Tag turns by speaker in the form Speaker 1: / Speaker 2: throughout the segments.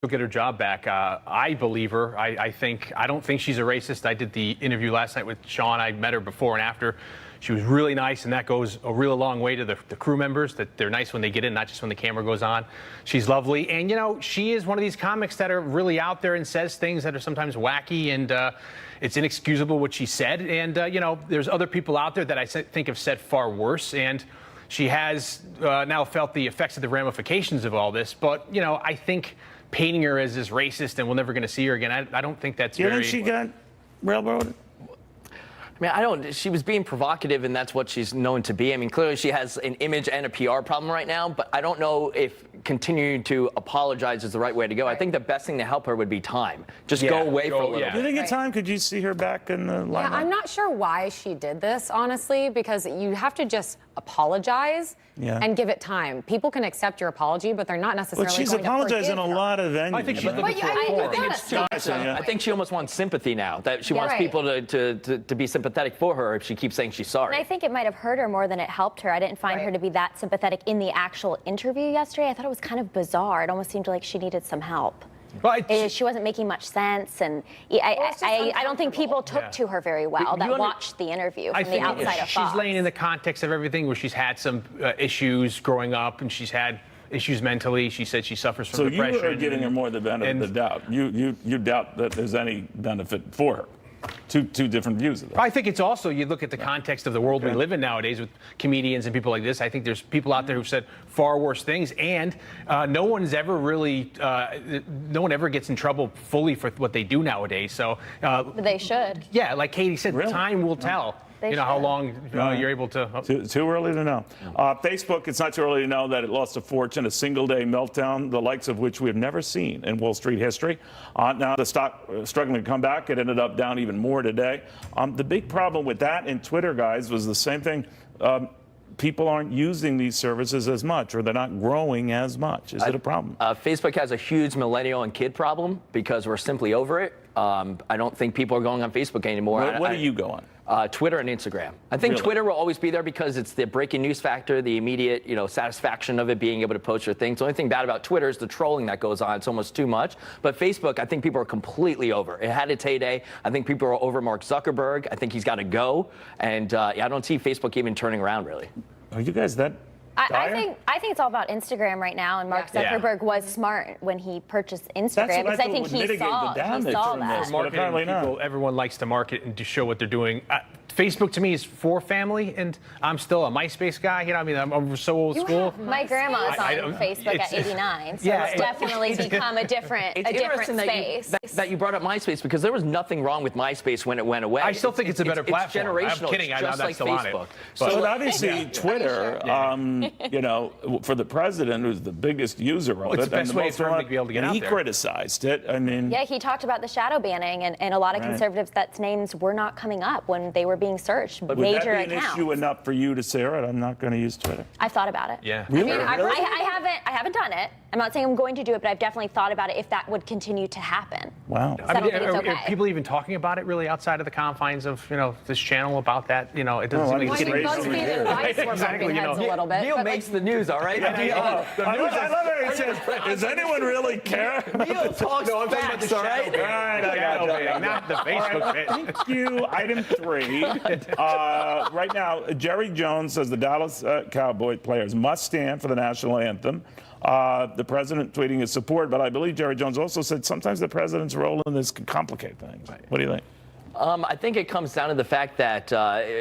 Speaker 1: get her job back. I believe her. I don't think she's a racist. I did the interview last night with Sean. I met her before and after. She was really nice, and that goes a real long way to the crew members, that they're nice when they get in, not just when the camera goes on. She's lovely. And, you know, she is one of these comics that are really out there and says things that are sometimes wacky, and it's inexcusable what she said. And, you know, there's other people out there that I think have said far worse. And she has now felt the effects of the ramifications of all this. But, you know, I think painting her as this racist and we're never going to see her again, I don't think that's
Speaker 2: you think she got railroaded?
Speaker 3: I mean, she was being provocative, and that's what she's known to be. I mean, clearly she has an image and a PR problem right now, but I don't know if continuing to apologize is the right way to go. Right. I think the best thing to help her would be time. Just go away for a little bit.
Speaker 2: Do you think in time could you see her back in the limelight?
Speaker 4: Yeah, I'm not sure why she did this, honestly, because you have to just apologize and give it time. People can accept your apology, but they're not necessarily
Speaker 2: she's
Speaker 4: going to
Speaker 2: apologized in
Speaker 4: forgive
Speaker 2: a
Speaker 4: her.
Speaker 2: lot of venues.
Speaker 1: I think she's
Speaker 3: I think she almost wants sympathy now, that she wants people to be sympathetic for her if she keeps saying she's sorry.
Speaker 5: And I think it might have hurt her more than it helped her. I didn't find her to be that sympathetic in the actual interview yesterday. I thought it was kind of bizarre. It almost seemed like she needed some help. She wasn't making much sense, and I don't think people took to her very well that watched the interview from the outside of Fox.
Speaker 1: She's laying in the context of everything, where she's had some issues growing up, and she's had issues mentally. She said she suffers from depression.
Speaker 2: So you are giving her more the benefit of the doubt. You doubt that there's any benefit for her. Two different views of that.
Speaker 1: I think it's also, you look at the context of the world we live in nowadays with comedians and people like this. I think there's people out there who've said far worse things, and no one ever gets in trouble fully for what they do nowadays. So
Speaker 5: they should.
Speaker 1: Yeah, like Katie said, time will tell. You know how long you're able to.
Speaker 2: Too early to know. Facebook, it's not too early to know that it lost a fortune, a single-day meltdown, the likes of which we have never seen in Wall Street history. Now the stock struggling to come back. It ended up down even more today. The big problem with that and Twitter, guys, was the same thing. People aren't using these services as much, or they're not growing as much. Is it a problem?
Speaker 3: Facebook has a huge millennial and kid problem because we're simply over it. I don't think people are going on Facebook anymore.
Speaker 2: What do you go on?
Speaker 3: Twitter and Instagram. I think Twitter will always be there because it's the breaking news factor, the immediate, satisfaction of it, being able to post your things. The only thing bad about Twitter is the trolling that goes on. It's almost too much. But Facebook, I think people are completely over. It had its heyday. I think people are over Mark Zuckerberg. I think he's got to go. And I don't see Facebook even turning around, really.
Speaker 2: Are you guys that
Speaker 5: I think it's all about Instagram right now, and Mark Zuckerberg was smart when he purchased Instagram, because I think he saw that.
Speaker 1: For marketing people, everyone likes to market and to show what they're doing. Facebook to me is for family, and I'm still a MySpace guy. I mean, I'm so old school.
Speaker 5: My grandma's on Facebook at 89, so it's definitely become a different space.
Speaker 3: That you brought up MySpace, because there was nothing wrong with MySpace when it went away.
Speaker 1: I still think it's a better platform.
Speaker 3: It's generational.
Speaker 1: I'm kidding. I'm not still on it.
Speaker 2: So obviously, Twitter, for the president, who's the biggest user of it,
Speaker 1: it's the best way for him to be able to get out there.
Speaker 2: He criticized it. I mean,
Speaker 5: he talked about the shadow banning, and a lot of conservatives that's names were not coming up when they were being searched.
Speaker 2: But
Speaker 5: major
Speaker 2: would that be an
Speaker 5: accounts.
Speaker 2: issue enough for you to say, all right, I'm not going to use Twitter?
Speaker 5: I've thought about it.
Speaker 1: Yeah.
Speaker 2: Really?
Speaker 5: I haven't done it. I'm not saying I'm going to do it, but I've definitely thought about it if that would continue to happen.
Speaker 2: Wow.
Speaker 5: I don't think it's okay.
Speaker 1: Are people even talking about it really outside of the confines of this channel about that? It doesn't seem like it's getting.
Speaker 4: BuzzFeed and Vice were bumping heads a little bit.
Speaker 3: Neil makes the news, all right?
Speaker 2: I love it. He says, does anyone really care?
Speaker 3: Neil talks facts, all right?
Speaker 2: All right, I got you.
Speaker 1: Not the Facebook bit.
Speaker 2: Thank you. Item 3. Right now, Jerry Jones says the Dallas Cowboy players must stand for the national anthem. The president tweeting his support, but I believe Jerry Jones also said sometimes the president's role in this can complicate things. What do you think?
Speaker 3: I think it comes down to the fact that,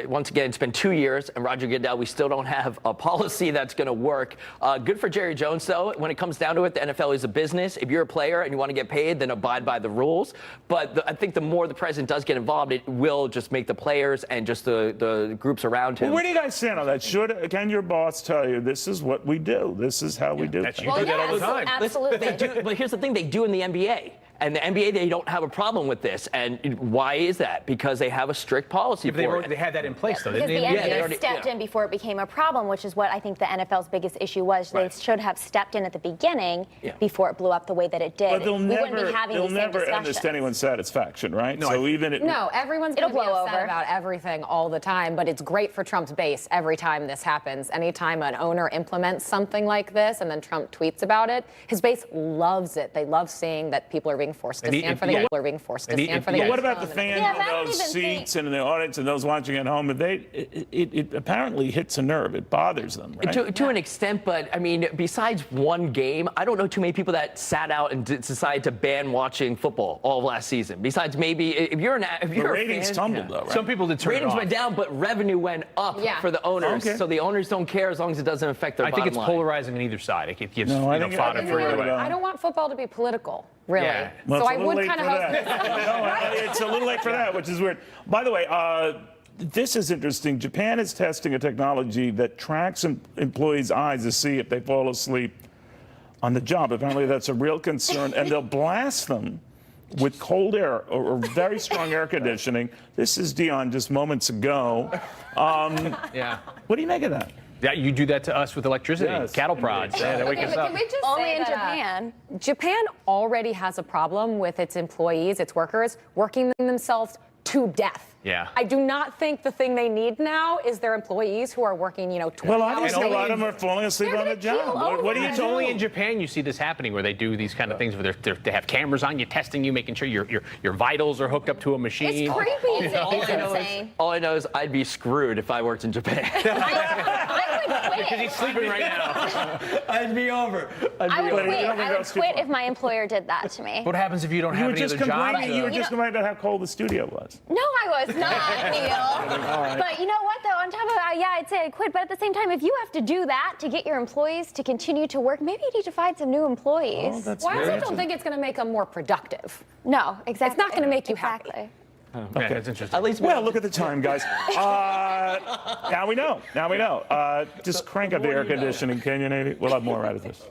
Speaker 3: once again, it's been 2 years, and Roger Goodell, we still don't have a policy that's going to work. Good for Jerry Jones, though. When it comes down to it, the NFL is a business. If you're a player and you want to get paid, then abide by the rules. But I think the more the president does get involved, it will just make the players and just the groups around him.
Speaker 2: Well, where do you guys stand on that? Can your boss tell you this is what we do? This is how we do things?
Speaker 1: You do that all the time.
Speaker 5: Absolutely.
Speaker 3: But here's the thing, they do in the NBA. And the NBA, they don't have a problem with this. And why is that? Because they have a strict policy for it.
Speaker 1: They had that in place, though,
Speaker 5: Because
Speaker 1: didn't
Speaker 5: the
Speaker 1: they?
Speaker 5: NBA stepped in before it became a problem, which is what I think the NFL's biggest issue was.
Speaker 1: Right.
Speaker 5: They should have stepped in at the beginning before it blew up the way that it did.
Speaker 2: But they'll
Speaker 5: we wouldn't be
Speaker 2: never,
Speaker 5: having
Speaker 2: they'll
Speaker 5: these same
Speaker 2: never end this to
Speaker 5: discussions.
Speaker 2: anyone's satisfaction, right?
Speaker 1: No,
Speaker 2: So even
Speaker 4: No, everyone's going to
Speaker 5: It'll
Speaker 4: be
Speaker 5: blow
Speaker 4: upset
Speaker 5: over.
Speaker 4: about everything all the time, but it's great for Trump's base every time this happens. Anytime an owner implements something like this and then Trump tweets about it, his base loves it. They love seeing that people are being forced to stand for the people are being forced to stand for the
Speaker 2: But what about the fans
Speaker 5: Yeah, but I
Speaker 2: in
Speaker 5: don't
Speaker 2: those
Speaker 5: even
Speaker 2: seats and in the audience and those watching at home? It apparently hits a nerve. It bothers them, right?
Speaker 3: To an extent, but I mean, besides one game, I don't know too many people that sat out and decided to ban watching football all of last season. Besides, maybe if you're
Speaker 2: The
Speaker 3: a
Speaker 2: ratings
Speaker 3: fan,
Speaker 2: tumbled, though, right?
Speaker 1: Some people did turn it
Speaker 3: ratings
Speaker 1: off.
Speaker 3: went down, but revenue went up
Speaker 4: Yeah.
Speaker 3: for the owners.
Speaker 2: Okay.
Speaker 3: So the owners don't care as long as it doesn't affect their
Speaker 1: I think
Speaker 3: bottom
Speaker 1: it's
Speaker 3: line.
Speaker 1: polarizing on either side. It gives
Speaker 2: No, I think-
Speaker 1: fodder
Speaker 2: I think
Speaker 1: for
Speaker 2: you're
Speaker 1: either
Speaker 2: right
Speaker 1: way.
Speaker 2: about
Speaker 4: I don't want football to be political, really.
Speaker 1: Yeah.
Speaker 2: Well,
Speaker 4: So
Speaker 2: it's
Speaker 4: I
Speaker 2: a little
Speaker 4: would
Speaker 2: late
Speaker 4: kind of
Speaker 2: for
Speaker 4: hope
Speaker 2: that. No, it's a little late for that, which is weird. By the way, this is interesting. Japan is testing a technology that tracks employees' eyes to see if they fall asleep on the job. Apparently, that's a real concern, and they'll blast them with cold air or very strong air conditioning. This is Dion just moments ago.
Speaker 1: Yeah.
Speaker 2: What do you make of that?
Speaker 1: Yeah, you do that to us with electricity,
Speaker 2: Yes,
Speaker 1: cattle
Speaker 2: indeed.
Speaker 1: prods. Yeah, they wake
Speaker 4: Okay,
Speaker 1: us
Speaker 4: but
Speaker 1: up.
Speaker 4: can we just
Speaker 5: Only
Speaker 4: say
Speaker 5: in
Speaker 4: that,
Speaker 5: Japan.
Speaker 4: Japan already has a problem with its employees, its workers, working themselves to death.
Speaker 1: Yeah.
Speaker 4: I do not think the thing they need now is their employees who are working, 20
Speaker 2: Well,
Speaker 4: hours
Speaker 2: obviously, a
Speaker 4: a
Speaker 2: lot
Speaker 4: week.
Speaker 2: of them are falling asleep
Speaker 4: They're
Speaker 2: on the
Speaker 4: gonna keel
Speaker 2: job. What do you
Speaker 4: over.
Speaker 1: It's
Speaker 2: do?
Speaker 1: only in Japan you see this happening where they do these kind of things where they have cameras on you, testing you, making sure your vitals are hooked up to a machine.
Speaker 5: It's creepy. It's insane.
Speaker 3: All I know is I'd be screwed if I worked in Japan.
Speaker 5: I would
Speaker 1: Because
Speaker 5: quit.
Speaker 1: he's sleeping right now.
Speaker 3: I'd be over.
Speaker 5: I would
Speaker 2: over.
Speaker 5: quit.
Speaker 2: You don't
Speaker 5: I
Speaker 2: go
Speaker 5: would
Speaker 2: too
Speaker 5: quit
Speaker 2: far.
Speaker 5: if my employer did that to me.
Speaker 1: What happens if you don't
Speaker 2: You
Speaker 1: have
Speaker 2: were
Speaker 1: any
Speaker 2: just
Speaker 1: other jobs?
Speaker 2: complaining. You were just complaining about how cold the studio was.
Speaker 5: No, I was not, Neil. But you know what, though? On top of that, yeah, I'd say I'd quit. But at the same time, if you have to do that to get your employees to continue to work, maybe you need to find some new employees.
Speaker 2: Oh, that's
Speaker 4: Well, I
Speaker 2: very
Speaker 4: also don't think it's going to make them more productive.
Speaker 5: No, exactly.
Speaker 4: It's not going to make you happy.
Speaker 5: Exactly.
Speaker 1: Okay, that's interesting.
Speaker 3: At least
Speaker 2: Well, look at the time, guys. Now we know. Now we know. Just crank up the air conditioning, can you, Navy? We'll have more out of this.